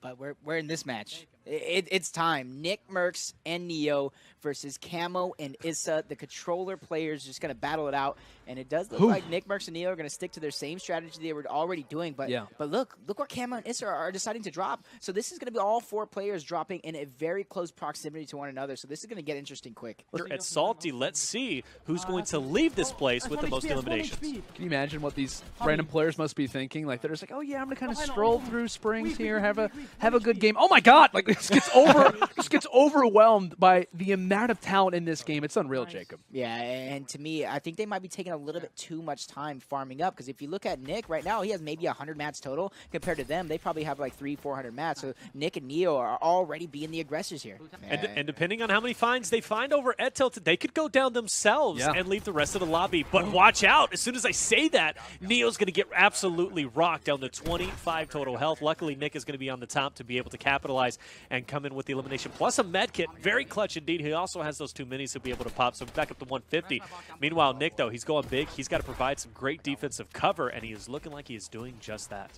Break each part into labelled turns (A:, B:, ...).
A: But we're in this match. It's time. Nick Mercs and Neo versus Camo and Issa. The controller players just going to battle it out. And it does look like Nick Mercs and Neo are going to stick to their same strategy they were already doing. But but look what Camo and Issa are deciding to drop. So this is going to be all 4 players dropping in a very close proximity to one another. So this is going to get interesting quick.
B: It's salty. Let's see who's going to leave this place with the most eliminations.
C: Can you imagine what these random players must be thinking? Like they're just like, oh yeah, I'm gonna kind of stroll through Springs here, have a good game. Oh my God! Like this gets overwhelmed by the amount of talent in this game. It's unreal, Jacob.
A: Yeah, and to me, I think they might be taking a little bit too much time farming up, because if you look at Nick right now, he has maybe 100 mats total. Compared to them, they probably have like 300-400 mats. So Nick and Neo are already being the aggressors here.
B: And depending on how many finds they find over at Tilted, they could go down themselves and leave the rest of the lobby. But watch out. As soon as I say that, Neo's going to get absolutely rocked down to 25 total health. Luckily, Nick is going to be on the top to be able to capitalize and come in with the elimination. Plus a med kit. Very clutch indeed. He also has those 2 minis to be able to pop, so back up to 150. Meanwhile, Nick, though, he's going big. He's got to provide some great defensive cover, and he is looking like he is doing just that.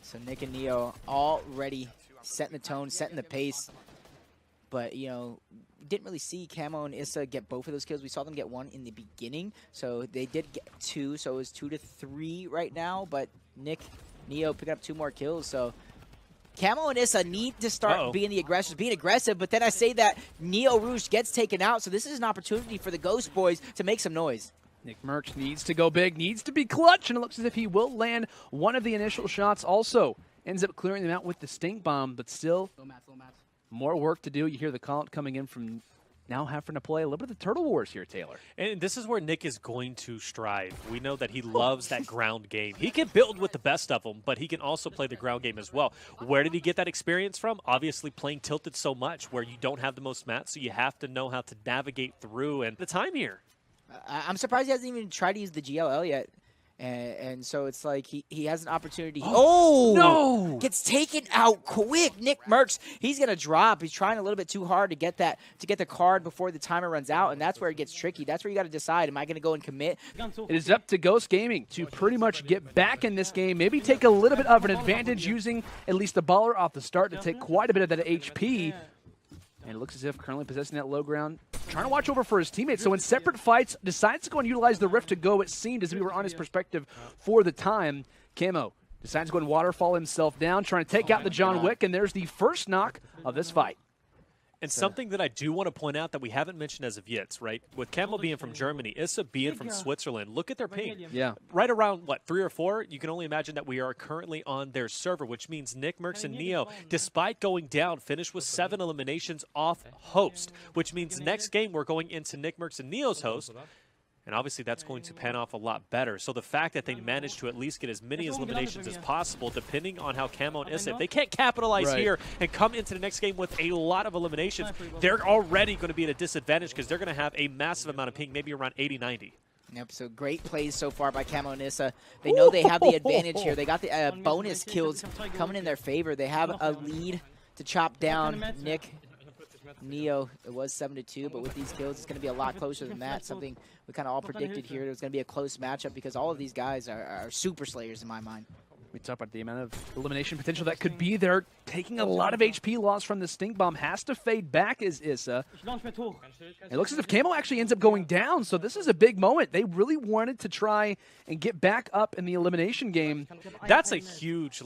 A: So Nick and Neo already setting the tone, setting the pace. But, you know, didn't really see Camo and Issa get both of those kills. We saw them get 1 in the beginning, so they did get 2, so it was 2 to 3 right now. But Nick, Neo picking up 2 more kills, so Camo and Issa need to start being the aggressors, being aggressive. But then I say that Neo Rouge gets taken out, so this is an opportunity for the Ghost Boys to make some noise.
C: Nick Mercs needs to go big, needs to be clutch, and it looks as if he will land one of the initial shots. Also ends up clearing them out with the stink bomb, but still more work to do. You hear the call out coming in from now having to play a little bit of the Turtle Wars here, Taylor.
B: And this is where Nick is going to strive. We know that he loves that ground game. He can build with the best of them, but he can also play the ground game as well. Where did he get that experience from? Obviously playing Tilted so much where you don't have the most mats, so you have to know how to navigate through and the time here.
A: I'm surprised he hasn't even tried to use the GLL yet. And so it's like he has an opportunity. Oh,
C: no!
A: Gets taken out quick. Nick Mercs, he's going to drop. He's trying a little bit too hard to get the card before the timer runs out, and that's where it gets tricky. That's where you got to decide, am I going to go and commit?
C: It is up to Ghost Gaming to pretty much get back in this game, maybe take a little bit of an advantage using at least the baller off the start to take quite a bit of that HP. And it looks as if currently possessing that low ground, trying to watch over for his teammates. So in separate fights, decides to go and utilize the Rift to go, it seemed, as we were on his perspective for the time. Camo decides to go and waterfall himself down, trying to take out the John Wick, and there's the first knock of this fight.
B: And something that I do want to point out that we haven't mentioned as of yet, right? With Camo being from Germany, Issa being from Switzerland, look at their ping.
C: Yeah.
B: Right around, what, 3 or 4? You can only imagine that we are currently on their server, which means Nick, Mercs, and Neo, despite going down, finished with 7 eliminations off host, which means next game we're going into Nick, Mercs, and Neo's host. And obviously that's going to pan off a lot better. So the fact that they managed to at least get as many eliminations as possible, depending on how Camo and Issa, if they can't capitalize here and come into the next game with a lot of eliminations, they're already going to be at a disadvantage because they're going to have a massive amount of ping, maybe around 80, 90.
A: Yep, so great plays so far by Camo and Issa. They know they have the advantage here. They got the bonus kills coming in their favor. They have a lead to chop down Nick. Neo, it was 7-2, but with these kills, it's going to be a lot closer than that. Something we kind of all predicted here. It was going to be a close matchup because all of these guys are super slayers in my mind.
C: We talk about the amount of elimination potential that could be there. Taking a lot of HP loss from the stink bomb, has to fade back as Issa. It looks as if Camo actually ends up going down, so this is a big moment. They really wanted to try and get back up in the elimination game.
B: That's a huge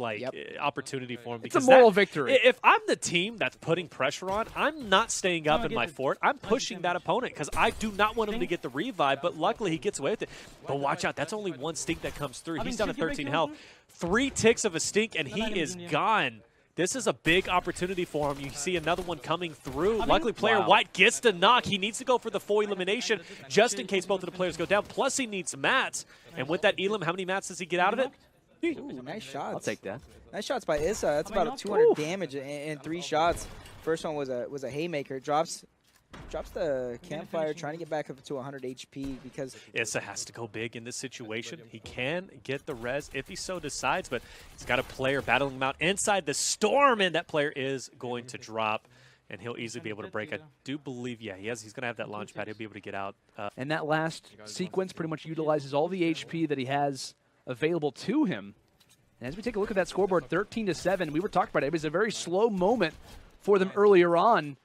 B: opportunity for him.
C: It's a moral victory.
B: If I'm the team that's putting pressure on, I'm not staying up in my fort. I'm pushing that opponent because I do not want him to get the revive, but luckily he gets away with it. But watch out, that's only 1 stink that comes through. He's down to 13 health. 3 ticks of a stink, and he is gone. This is a big opportunity for him. You see another one coming through. Luckily, player White gets the knock. He needs to go for the full elimination just in case both of the players go down. Plus, he needs mats. And with that elim, how many mats does he get out of it?
A: Ooh, nice shots.
C: I'll take that.
A: Nice shots by Issa. That's about 200 damage in 3 shots. First one was a haymaker. Drops the campfire, trying to get back up to 100 HP because
B: Issa has to go big in this situation. He can get the res if he so decides, but he's got a player battling him out inside the storm, and that player is going to drop, and he'll easily be able to break. I do believe, yeah, he's going to have that launch pad. He'll be able to get out.
C: And that last sequence pretty much utilizes all the HP that he has available to him. And as we take a look at that scoreboard, 13-7, we were talking about it. It was a very slow moment for them earlier on.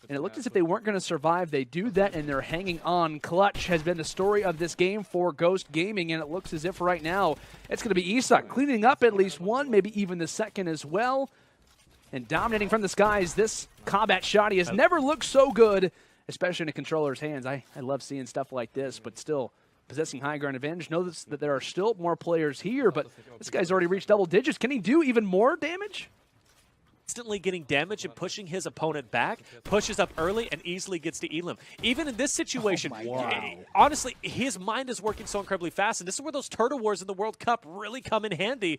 C: And it looked as if they weren't going to survive. They do that, and they're hanging on. Clutch has been the story of this game for Ghost Gaming, and it looks as if right now it's going to be Isa cleaning up at least one, maybe even the second as well. And dominating from the skies, this combat shotty has never looked so good, especially in a controller's hands. I love seeing stuff like this, but still possessing high ground advantage. Notice that there are still more players here, but this guy's already reached double digits. Can he do even more damage?
B: Instantly getting damage and pushing his opponent back, pushes up early and easily gets to Elam. Even in this situation, honestly, his mind is working so incredibly fast, and this is where those turtle wars in the World Cup really come in handy.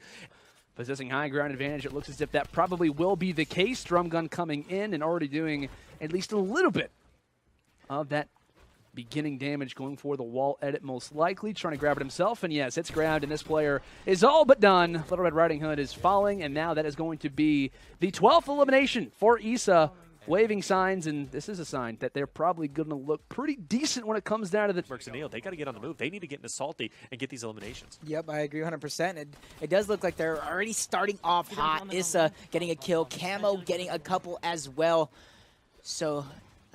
C: Possessing high ground advantage, it looks as if that probably will be the case. Drum gun coming in and already doing at least a little bit of that beginning damage, going for the wall edit most likely, trying to grab it himself, and yes, it's grabbed, and this player is all but done. Little Red Riding Hood is falling, and now that is going to be the 12th elimination for Isa, waving signs, and this is a sign that they're probably going to look pretty decent when it comes down to the...
B: Mercs and Neil, they got to get on the move. They need to get into Salty and get these eliminations.
A: Yep, I agree 100%. It does look like they're already starting off hot. Issa getting a kill, Camo getting a couple as well. So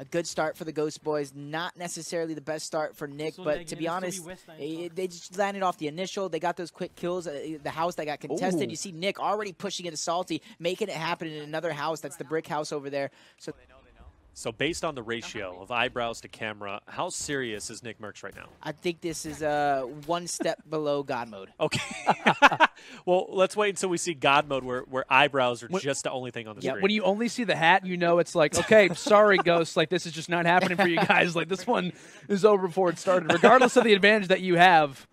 A: a good start for the Ghost Boys. Not necessarily the best start for Nick, but to be honest, they just landed off the initial. They got those quick kills. The house that got contested.
C: Ooh.
A: You see Nick already pushing into Salty, making it happen in another house. That's the brick house over there.
B: So based on the ratio of eyebrows to camera, how serious is Nick Mercs right now?
A: I think this is one step below God mode.
B: Okay. Well, let's wait until we see God mode where eyebrows are just the only thing on the screen.
C: When you only see the hat, you know it's like, okay, sorry, Ghost, like this is just not happening for you guys. Like this one is over before it started. Regardless of the advantage that you have,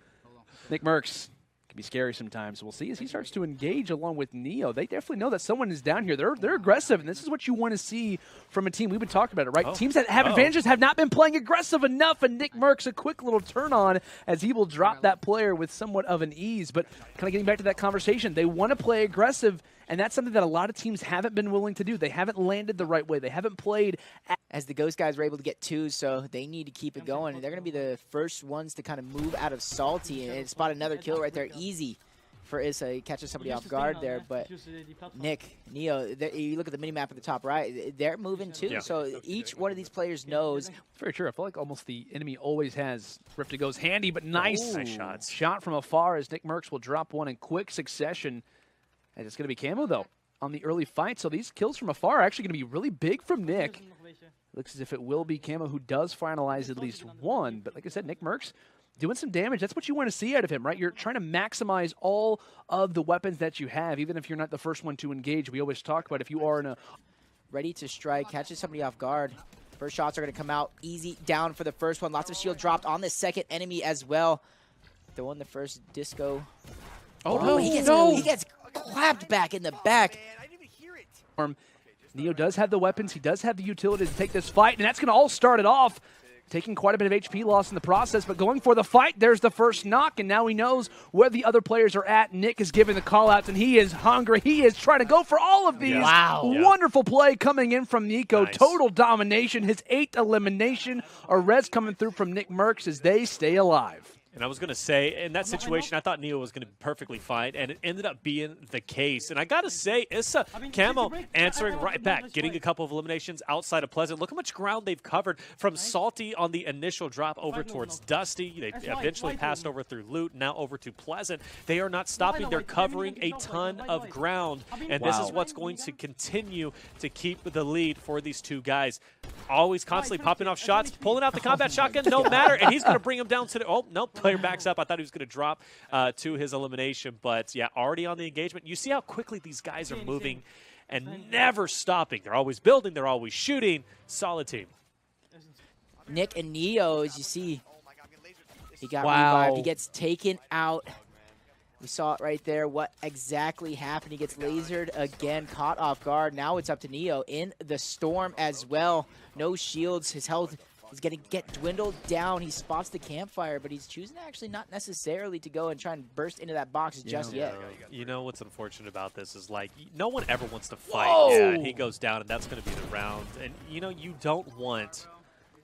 C: Nick Mercs can be scary sometimes. We'll see as he starts to engage along with Neo. They definitely know that someone is down here. They're aggressive, and this is what you want to see from a team. We've been talking about it, right? Teams that have advantages have not been playing aggressive enough, and Nick Mercs, a quick little turn on as he will drop that player with somewhat of an ease. But kind of getting back to that conversation, they want to play aggressive, and that's something that a lot of teams haven't been willing to do. They haven't landed the right way. They haven't played.
A: As the Ghost guys were able to get two, so they need to keep it going. And they're going to be the first ones to kind of move out of Salty and spot another kill right there. Easy for Issa. He catches somebody off guard there, but Nick, Neo, you look at the minimap at the top right, they're moving too. Yeah. So each one of these players knows.
C: Very true. I feel like almost the enemy always has Rift to Go's handy, but nice shots. Shot from afar as Nick Mercs will drop one in quick succession. And it's going to be Camo, though, on the early fight. So these kills from afar are actually going to be really big from Nick. Looks as if it will be Camo who does finalize at least one. But like I said, Nick Mercs doing some damage. That's what you want to see out of him, right? You're trying to maximize all of the weapons that you have, even if you're not the first one to engage. We always talk about if you are in a...
A: Ready to strike, catches somebody off guard. First shots are going to come out easy down for the first one. Lots of shield dropped on the second enemy as well. Throwing the first disco.
C: Oh,
A: he gets clapped back in the back.
C: Neo does have the weapons. He does have the utility to take this fight, and that's going to all start it off. Taking quite a bit of HP loss in the process, but going for the fight. There's the first knock, and now he knows where the other players are at. Nick is giving the call-outs, and he is hungry. He is trying to go for all of these.
A: Wow.
C: Wonderful play coming in from Nico. Nice. Total domination. His 8th elimination. A res coming through from Nick Mercs as they stay alive.
B: And I was going to say, in that situation, I thought Neo was going to be perfectly fine, and it ended up being the case. And I got to say, Issa, Camo answering right back, getting a couple of eliminations outside of Pleasant. Look how much ground they've covered from Salty on the initial drop over towards Dusty. They eventually passed over through Loot, now over to Pleasant. They are not stopping. They're covering a ton of ground, and this is what's going to continue to keep the lead for these two guys. Always constantly popping off shots, pulling out the combat shotgun, no matter, and he's going to bring him down to the... Oh, nope. Player backs up. I thought he was going to drop to his elimination, but yeah, already on the engagement. You see how quickly these guys are moving and never stopping. They're always building. They're always shooting. Solid team.
A: Nick and Neo, as you see, he got revived. He gets taken out. We saw it right there, what exactly happened. He gets lasered again, caught off guard. Now it's up to Neo in the storm as well. No shields. His health is going to get dwindled down. He spots the campfire, but he's choosing actually not necessarily to go and try and burst into that box just yet.
B: You know what's unfortunate about this is, like, no one ever wants to fight. Yeah, he goes down, and that's going to be the round. And, you know, you don't want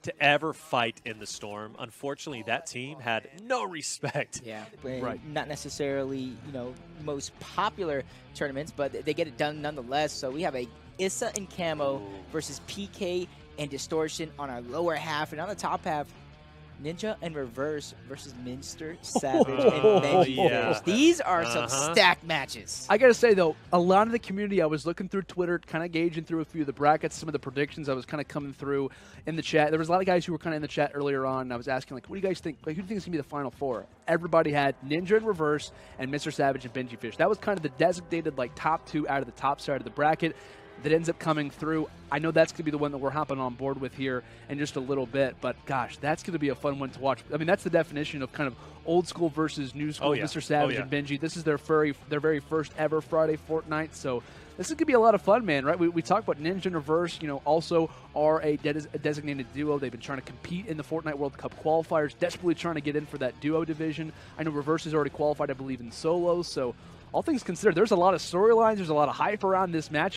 B: to ever fight in the Storm. Unfortunately, that team had no respect.
A: Yeah,
C: Right.
A: Not necessarily, you know, most popular tournaments, but they get it done nonetheless. So we have a Issa and Camo versus PK and Distortion on our lower half, and on the top half, Ninja and Reverse versus Minster, Savage, and Benji.
B: Yeah.
A: These are some stacked matches.
C: I gotta say though, a lot of the community, I was looking through Twitter, kind of gauging through a few of the brackets, some of the predictions I was kind of coming through in the chat. There was a lot of guys who were kind of in the chat earlier on, and I was asking, like, what do you guys think? Like, who do you think is going to be the Final Four? Everybody had Ninja and Reverse and Mr. Savage and Benji Fish. That was kind of the designated, like, top two out of the top side of the bracket that ends up coming through. I know that's going to be the one that we're hopping on board with here in just a little bit, but gosh, that's going to be a fun one to watch. I mean, that's the definition of kind of old school versus new school. Mr. Savage and Benji. This is their very first ever Friday Fortnite, so this is going to be a lot of fun, man, right? We talked about Ninja and Reverse, you know, also are a designated duo. They've been trying to compete in the Fortnite World Cup qualifiers, desperately trying to get in for that duo division. I know Reverse has already qualified, I believe, in solos, so all things considered, there's a lot of storylines, there's a lot of hype around this match.